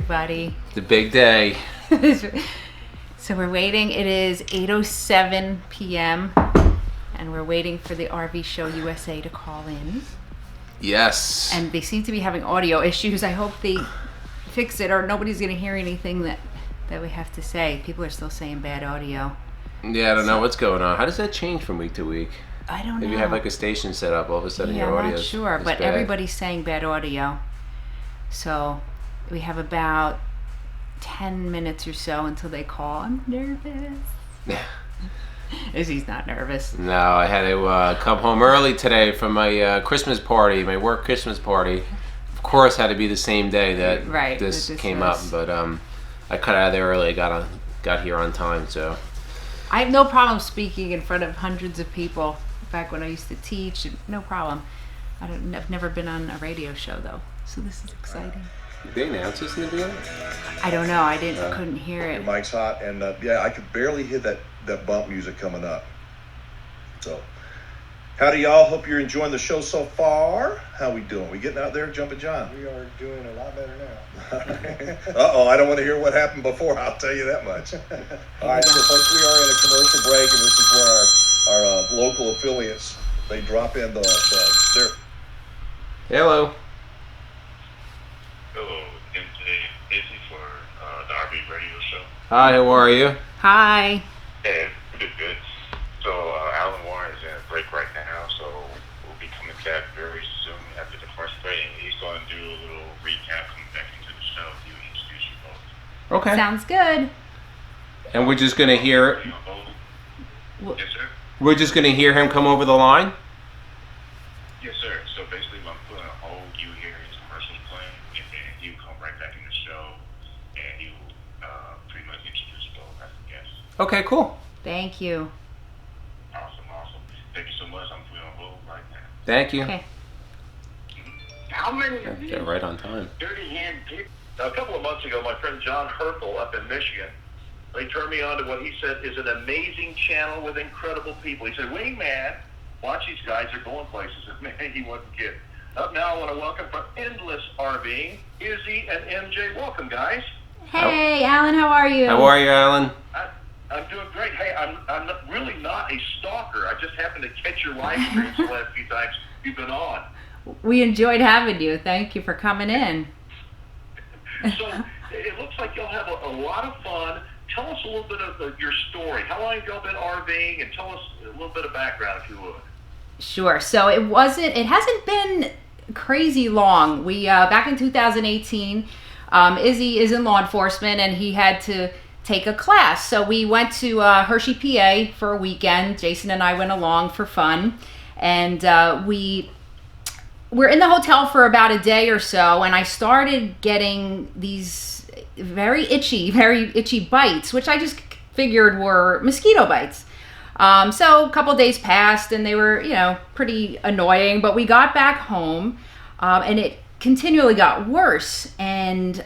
everybody. The big day. So we're waiting. It is 8:07 p.m. and we're waiting for the RV Show USA to call in. Yes. And they seem to be having audio issues. I hope they fix it or nobody's going to hear anything that we have to say. People are still saying bad audio. Yeah, I don't know what's going on. How does that change from week to week? I don't know. If you have like a station set up, all of a sudden your audio is I'm not sure, but bad. everybody's saying bad audio. So we have about 10 minutes or so until they call. I'm nervous. Izzy's not nervous. No, I had to come home early today from my Christmas party, my work Christmas party. Of course, had to be the same day that this came up, but I cut out of there early. I got here on time, so. I have no problem speaking in front of hundreds of people. Back when I used to teach, no problem. I've never been on a radio show though, so this is exciting. Did they announce this in the beginning? I don't know. I couldn't hear it. Your mic's hot, and I could barely hear that bump music coming up. So, howdy y'all. Hope you're enjoying the show so far. How we doing? We getting out there, Jumpin' John? We are doing a lot better now. Uh-oh, I don't want to hear what happened before. I'll tell you that much. All right, so folks, we are in a commercial break, and this is where our local affiliates, they drop in their... Hello. Hello, MJ, Izzy for the RV radio show. Hi, how are you? Hi. Yeah, good. So Alan Warren is in a break right now, so we'll be coming back very soon after the first break. He's going to do a little recap coming back into the show. He will introduce you both. Okay. Sounds good. And we're just gonna hear. Yes, sir. We're just gonna hear him come over the line. Yes, sir. So basically, I'm putting a hold. You hear his commercials playing, and then he'll come right back in the show, and he will pretty much introduce you both as a guest. Okay, cool. Thank you. Awesome. Thank you so much. I'm putting on hold right now. Thank you. Okay. How many of They're right on time. dirty hand people? A couple of months ago, my friend John Hertel up in Michigan, they turned me on to what he said is an amazing channel with incredible people. He said, Wingman, watch these guys, they're going places. And man, he wasn't kidding. Up now, I want to welcome from Endless RVing, Izzy and MJ. Welcome, guys. Hey, Alan, how are you? How are you, Alan? I'm doing great. Hey, I'm really not a stalker. I just happened to catch your live streams the last few times you've been on. We enjoyed having you. Thank you for coming in. So it looks like you'll have a lot of fun. Tell us a little bit of your story. How long have you been RVing? And tell us a little bit of background, if you would. Sure. So it hasn't been crazy long. We, back in 2018, Izzy is in law enforcement and he had to take a class. So we went to Hershey, PA for a weekend. Jason and I went along for fun. And we were in the hotel for about a day or so. And I started getting these very itchy bites, which I just figured were mosquito bites. So a couple days passed and they were, pretty annoying, but we got back home and it continually got worse and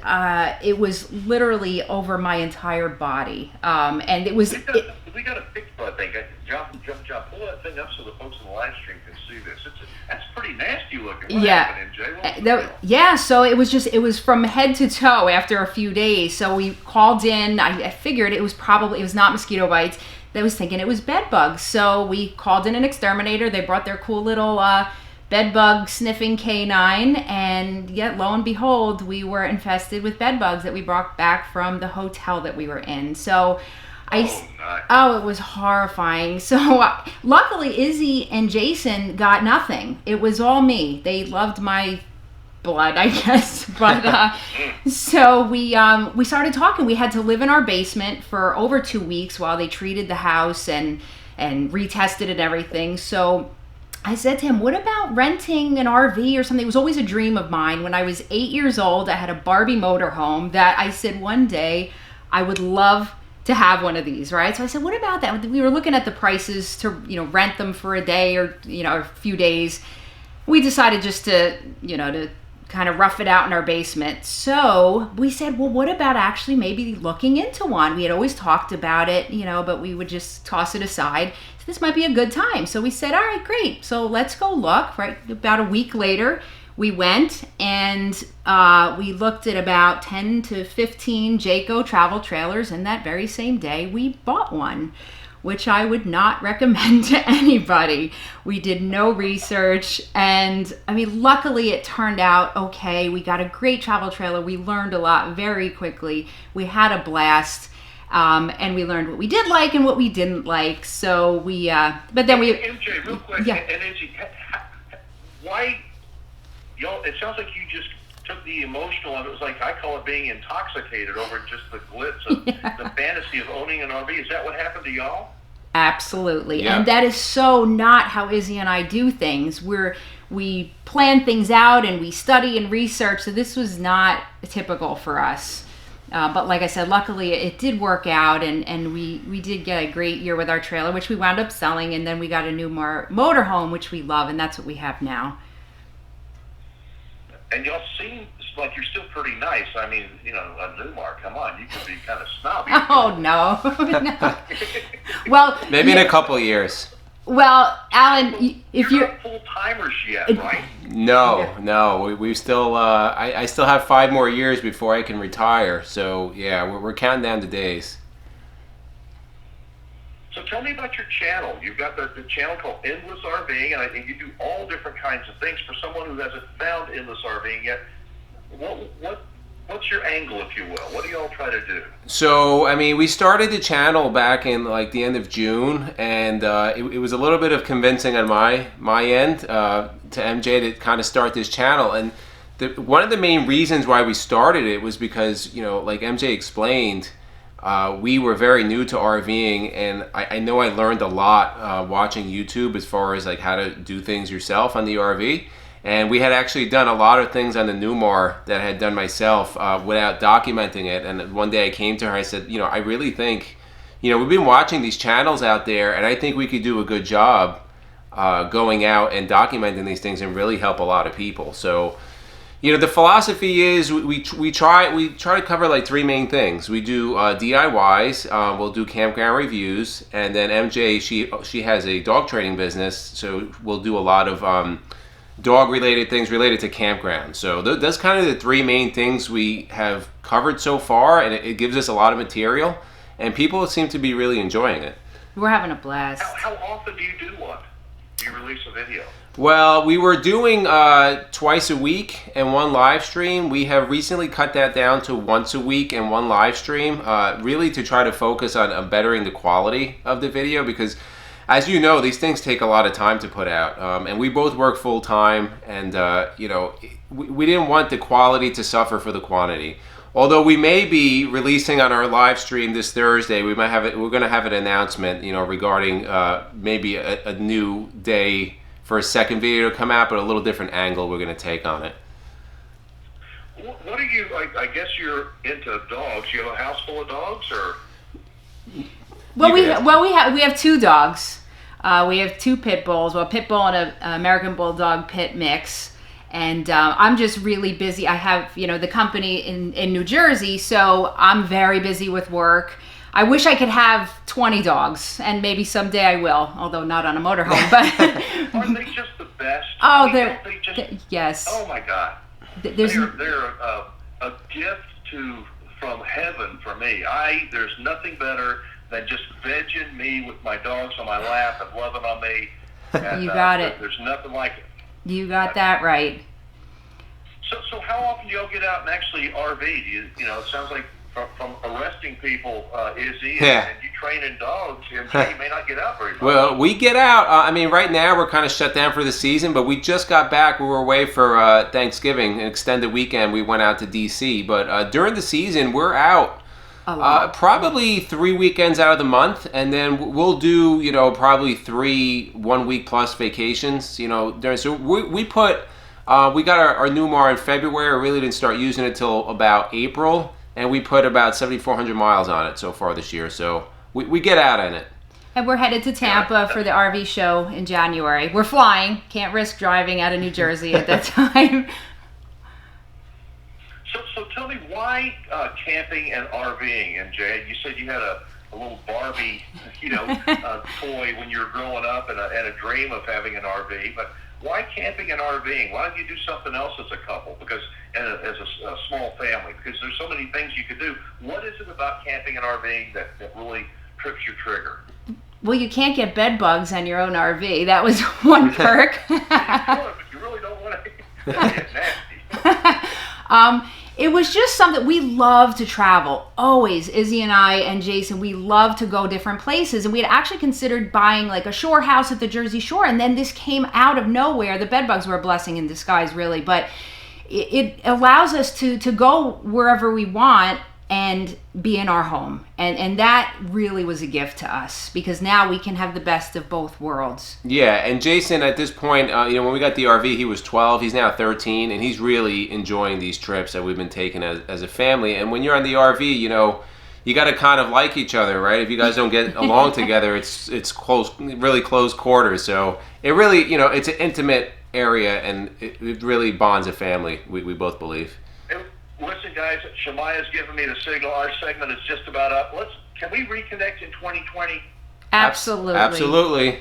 it was literally over my entire body. And it was... We got a picture, I think. John, pull that thing up so the folks in the live stream can see this. That's pretty nasty looking. What happened, MJ? So it was from head to toe after a few days. So we called in. I figured it was not mosquito bites. I was thinking it was bed bugs. So we called in an exterminator. They brought their cool little bed bug sniffing canine. And yet, lo and behold, we were infested with bed bugs that we brought back from the hotel that we were in. So it was horrifying. So luckily Izzy and Jason got nothing. It was all me. They loved my blood, I guess. But so we started talking. We had to live in our basement for over 2 weeks while they treated the house and retested and everything. So I said to him, what about renting an RV or something? It was always a dream of mine. When I was 8 years old, I had a Barbie motorhome that I said one day I would love to have one of these, right? So I said, what about that? We were looking at the prices to, rent them for a day or, a few days. We decided just to, to kind of rough it out in our basement. So we said, well, what about actually maybe looking into one? We had always talked about it, but we would just toss it aside. So this might be a good time. So we said, all right, great. So let's go look, right? About a week later, we went and we looked at about 10 to 15 Jayco travel trailers, and that very same day we bought one, which I would not recommend to anybody. We did no research, and I mean, luckily it turned out okay. We got a great travel trailer. We learned a lot very quickly. We had a blast, and we learned what we did like and what we didn't like. So we, but then we... MJ, real quick, yeah. and MJ, why... It sounds like you just took the emotional, and it was like, I call it being intoxicated over just the glitz of the fantasy of owning an RV. Is that what happened to y'all? Absolutely. Yeah. And that is so not how Izzy and I do things. We plan things out and we study and research, so this was not typical for us. But like I said, luckily it did work out, and we did get a great year with our trailer, which we wound up selling, and then we got a new motorhome, which we love, and that's what we have now. And y'all seem like you're still pretty nice. I mean, a Newmar, come on, you could be kind of snobby. Oh, no. No. Well, maybe in a couple of years. Well, Alan, if you're not full-timers yet, right? No. We still, I still have 5 more years before I can retire. So, yeah, we're counting down the days. So tell me about your channel. You've got the channel called Endless RVing, and I think you do all different kinds of things. For someone who hasn't found Endless RVing yet, what's your angle, if you will? What do y'all try to do? So, I mean, we started the channel back in like the end of June, and it was a little bit of convincing on my end to MJ to kind of start this channel. And one of the main reasons why we started it was because, like MJ explained, we were very new to RVing, and I know I learned a lot watching YouTube as far as like how to do things yourself on the RV. And we had actually done a lot of things on the Newmar that I had done myself without documenting it. And one day I came to her, I said, I really think, we've been watching these channels out there, and I think we could do a good job going out and documenting these things and really help a lot of people. So, the philosophy is we try to cover like 3 main things. We do DIYs, we'll do campground reviews, and then MJ, she has a dog training business, so we'll do a lot of dog related things related to campground. So that's kind of the 3 main things we have covered so far, and it gives us a lot of material, and people seem to be really enjoying it. We're having a blast. How often do you do one? Do you release a video? Well, we were doing twice a week and 1 live stream. We have recently cut that down to once a week and 1 live stream, really to try to focus on bettering the quality of the video, because as you know, these things take a lot of time to put out, and we both work full time, and we didn't want the quality to suffer for the quantity. Although we may be releasing on our live stream this Thursday, we're going to have an announcement, regarding maybe a new day for a second video to come out, but a little different angle we're going to take on it. What are you? I guess you're into dogs. You have a house full of dogs, or? Well, we have 2 dogs. We have 2 pit bulls. Well, pit bull and an American Bulldog pit mix. And I'm just really busy. I have the company in New Jersey, so I'm very busy with work. I wish I could have 20 dogs, and maybe someday I will, although not on a motorhome. But aren't they just the best? Oh, yes. Oh my God, they're a gift from heaven for me. There's nothing better than just vegging me with my dogs on my lap and loving on me. And, you got it. There's nothing like it. You got that right. So how often do y'all get out and actually RV? It sounds like from arresting people, Izzy, and you training dogs, you may not get out very much. Well, we get out. Right now we're kind of shut down for the season, but we just got back. We were away for Thanksgiving, an extended weekend. We went out to D.C., but during the season, we're out probably 3 weekends out of the month, and then we'll do, probably 3 1-week plus vacations, so we put, we got our Newmar in February. We really didn't start using it till about April. And we put about 7,400 miles on it so far this year. So we get out in it. And we're headed to Tampa for the RV show in January. We're flying. Can't risk driving out of New Jersey at that time. So tell me, why camping and RVing? And Jay, you said you had a a little Barbie, toy when you're growing up and a dream of having an RV. But why camping and RVing? Why don't you do something else as a couple? Because as a small family, because there's so many things you could do. What is it about camping and RVing that really trips your trigger? Well, you can't get bed bugs on your own RV. That was one perk. You could, but you really don't want to. That's nasty. It was just something we love to travel. Always, Izzy and I and Jason, we love to go different places. And we had actually considered buying like a shore house at the Jersey Shore. And then this came out of nowhere. The bed bugs were a blessing in disguise, really. But it allows us to go wherever we want and be in our home. And that really was a gift to us, because now we can have the best of both worlds. Yeah, and Jason, at this point, when we got the RV, he was 12. He's now 13, and he's really enjoying these trips that we've been taking as a family. And when you're on the RV, you got to kind of like each other, right? If you guys don't get along together, it's close, really close quarters. So it really, it's an intimate area, and it really bonds a family, we both believe. Listen, guys, Shemaya's giving me the signal. Our segment is just about up. Can we reconnect in 2020? Absolutely. Absolutely.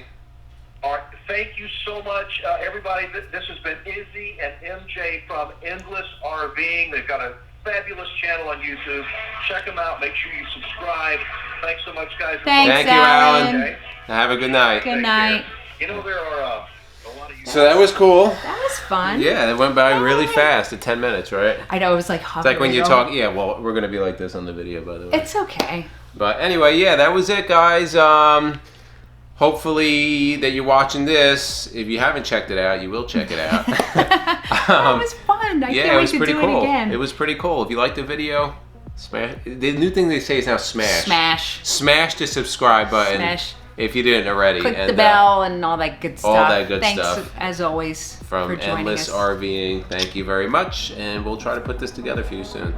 All right. Thank you so much, everybody. This has been Izzy and MJ from Endless RVing. They've got a fabulous channel on YouTube. Check them out. Make sure you subscribe. Thanks so much, guys. Thank you, Alan. Okay. Have a good night. Good night. There are a lot of you. So that was cool. That was fun. Yeah, it went by really fast at 10 minutes, right? I know, it was like It's like when you talk, well, we're going to be like this on the video, by the way. It's okay. But anyway, yeah, that was it, guys. Hopefully that you're watching this. If you haven't checked it out, you will check it out. That was fun. I can't wait to do it again. It was pretty cool. If you liked the video, smash. The new thing they say is now smash. Smash the subscribe button. Smash. If you didn't already. Click the bell and all that good stuff. All that good Thanks, stuff. as always, from for joining Endless us. RVing. Thank you very much, and we'll try to put this together for you soon.